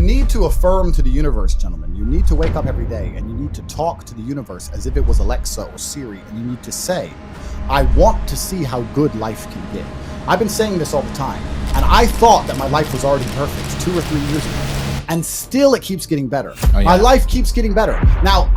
need to affirm to the universe, gentlemen. You need to wake up every day and you need to talk to the universe as if it was Alexa or Siri, and you need to say, I want to see how good life can get. I've been saying this all the time, and I thought that my life was already perfect 2 or 3 years ago, and still it keeps getting better. Oh, yeah. My life keeps getting better. Now,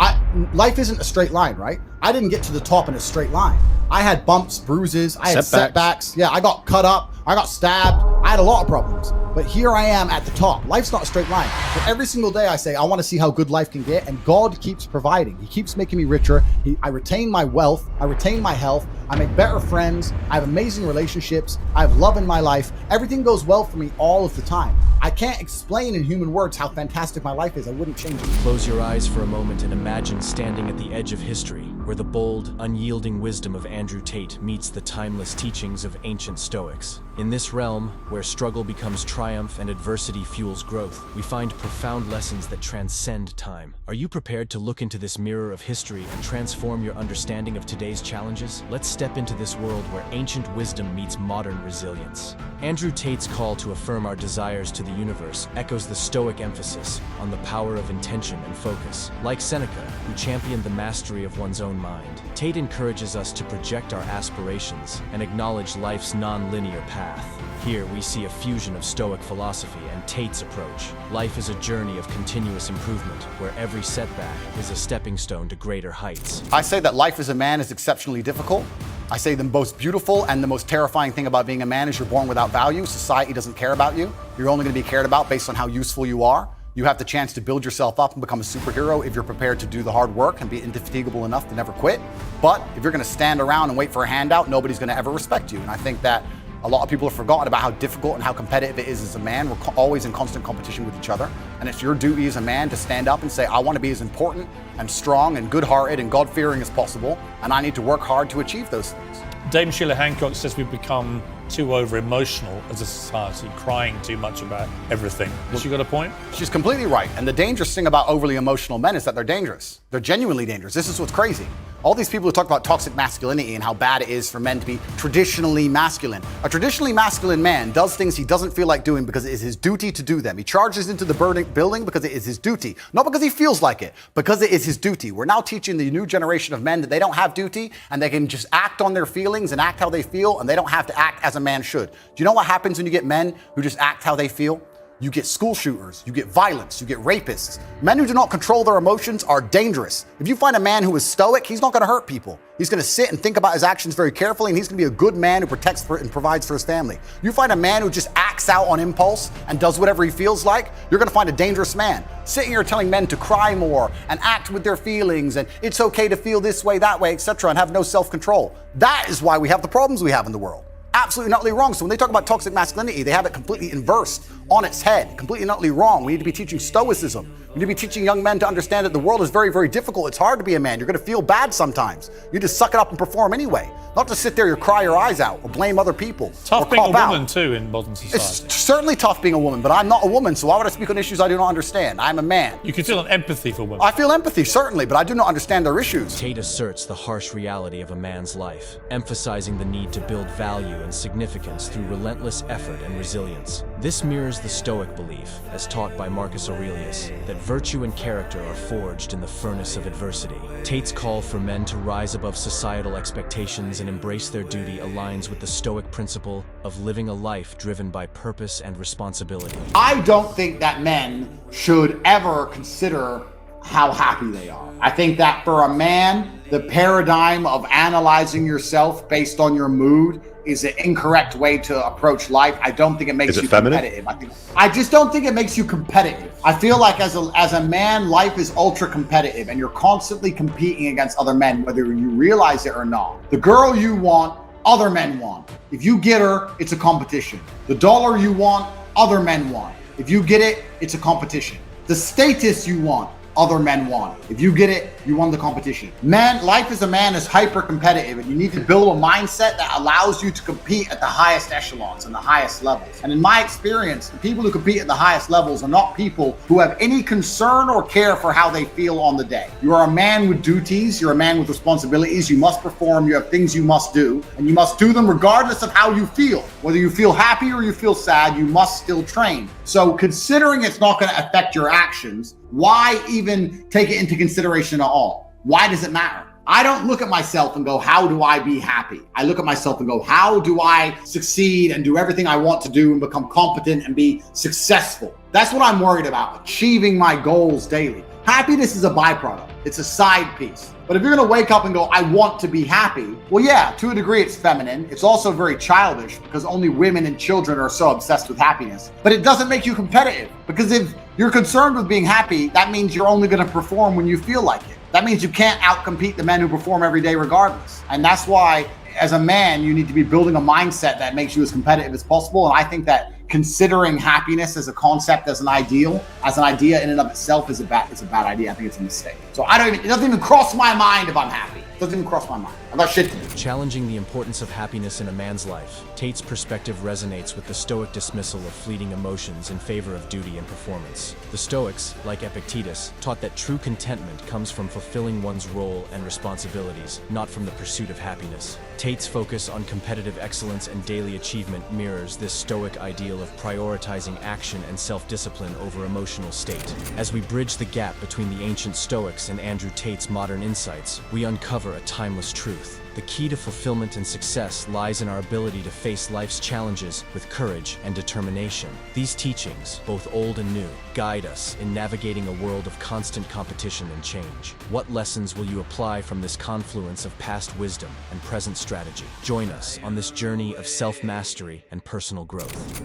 life isn't a straight line, right? I didn't get to the top in a straight line. I had bumps, bruises, I had setbacks. Yeah, I got cut up, I got stabbed, I had a lot of problems. But here I am at the top. Life's not a straight line. But every single day I say, I want to see how good life can get, and God keeps providing. He keeps making me richer. I retain my wealth, I retain my health, I make better friends, I have amazing relationships, I have love in my life. Everything goes well for me all of the time. I can't explain in human words how fantastic my life is. I wouldn't change it. Close your eyes for a moment and imagine standing at the edge of history, where the bold, unyielding wisdom of Andrew Tate meets the timeless teachings of ancient Stoics. In this realm, where struggle becomes triumph and adversity fuels growth, we find profound lessons that transcend time. Are you prepared to look into this mirror of history and transform your understanding of today's challenges? Let's step into this world where ancient wisdom meets modern resilience. Andrew Tate's call to affirm our desires to the universe echoes the Stoic emphasis on the power of intention and focus. Like Seneca, who championed the mastery of one's own mind, Tate encourages us to project our aspirations and acknowledge life's non-linear path. Here we see a fusion of Stoic philosophy and Tate's approach. Life is a journey of continuous improvement, where every setback is a stepping stone to greater heights. I say that life as a man is exceptionally difficult. I say the most beautiful and the most terrifying thing about being a man is you're born without value. Society doesn't care about you. You're only going to be cared about based on how useful you are. You have the chance to build yourself up and become a superhero if you're prepared to do the hard work and be indefatigable enough to never quit. But if you're going to stand around and wait for a handout, nobody's going to ever respect you. And I think that a lot of people have forgotten about how difficult and how competitive it is as a man. We're always in constant competition with each other. And it's your duty as a man to stand up and say, I want to be as important and strong and good-hearted and God-fearing as possible. And I need to work hard to achieve those things. Dame Sheila Hancock says we've become too over-emotional as a society, crying too much about everything. Has she got a point? She's completely right. And the dangerous thing about overly emotional men is that they're dangerous. They're genuinely dangerous. This is what's crazy. All these people who talk about toxic masculinity and how bad it is for men to be traditionally masculine. A traditionally masculine man does things he doesn't feel like doing because it is his duty to do them. He charges into the building because it is his duty. Not because he feels like it, because it is his duty. We're now teaching the new generation of men that they don't have duty and they can just act on their feelings and act how they feel, and they don't have to act as a man should. Do you know what happens when you get men who just act how they feel? You get school shooters, you get violence, you get rapists. Men who do not control their emotions are dangerous. If you find a man who is stoic, he's not going to hurt people. He's going to sit and think about his actions very carefully, and he's going to be a good man who protects and provides for his family. You find a man who just acts out on impulse and does whatever he feels like, you're going to find a dangerous man. Sitting here telling men to cry more and act with their feelings and it's okay to feel this way, that way, etc., and have no self-control. That is why we have the problems we have in the world. Absolutely and utterly wrong. So when they talk about toxic masculinity, they have it completely inversed on its head, completely and utterly wrong. We need to be teaching Stoicism. We need to be teaching young men to understand that the world is very, very difficult. It's hard to be a man. You're going to feel bad sometimes. You just suck it up and perform anyway. Not to sit there and cry your eyes out or blame other people. Tough being a woman too in modern society. It's certainly tough being a woman, but I'm not a woman, so why would I speak on issues I do not understand? I'm a man. You can feel an empathy for women. I feel empathy, certainly, but I do not understand their issues. Tate asserts the harsh reality of a man's life, emphasizing the need to build value and significance through relentless effort and resilience. This mirrors the Stoic belief, as taught by Marcus Aurelius, that virtue and character are forged in the furnace of adversity. Tate's call for men to rise above societal expectations and embrace their duty aligns with the Stoic principle of living a life driven by purpose and responsibility. I don't think that men should ever consider how happy they are. I think that for a man, the paradigm of analyzing yourself based on your mood is an incorrect way to approach life. I don't think it makes you competitive. I just don't think it makes you competitive. I feel like as a man, life is ultra competitive and you're constantly competing against other men, whether you realize it or not. The girl you want, other men want. If you get her, it's a competition. The dollar you want, other men want. If you get it, it's a competition. The status you want, other men won. If you get it, you won the competition. Man, life as a man is hyper competitive, and you need to build a mindset that allows you to compete at the highest echelons and the highest levels. And in my experience, the people who compete at the highest levels are not people who have any concern or care for how they feel on the day. You are a man with duties, you're a man with responsibilities, you must perform, you have things you must do, and you must do them regardless of how you feel. Whether you feel happy or you feel sad, you must still train. So considering it's not going to affect your actions, why even take it into consideration at all? Why does it matter? I don't look at myself and go, how do I be happy? I look at myself and go, how do I succeed and do everything I want to do and become competent and be successful? That's what I'm worried about, achieving my goals daily. Happiness is a byproduct. It's a side piece. But if you're going to wake up and go, I want to be happy, well, yeah, to a degree it's feminine. It's also very childish because only women and children are so obsessed with happiness. But it doesn't make you competitive, because if you're concerned with being happy, that means you're only going to perform when you feel like it. That means you can't outcompete the men who perform every day regardless. And that's why, as a man, you need to be building a mindset that makes you as competitive as possible. And I think that considering happiness as a concept, as an ideal, as an idea in and of itself is a bad idea. I think it's a mistake. So it doesn't even cross my mind if I'm happy. It doesn't even cross my mind. I got shit to do. Challenging the importance of happiness in a man's life, Tate's perspective resonates with the Stoic dismissal of fleeting emotions in favor of duty and performance. The Stoics, like Epictetus, taught that true contentment comes from fulfilling one's role and responsibilities, not from the pursuit of happiness. Tate's focus on competitive excellence and daily achievement mirrors this Stoic ideal of prioritizing action and self-discipline over emotional state. As we bridge the gap between the ancient Stoics and Andrew Tate's modern insights, we uncover a timeless truth. The key to fulfillment and success lies in our ability to face life's challenges with courage and determination. These teachings, both old and new, guide us in navigating a world of constant competition and change. What lessons will you apply from this confluence of past wisdom and present strategy? Join us on this journey of self-mastery and personal growth.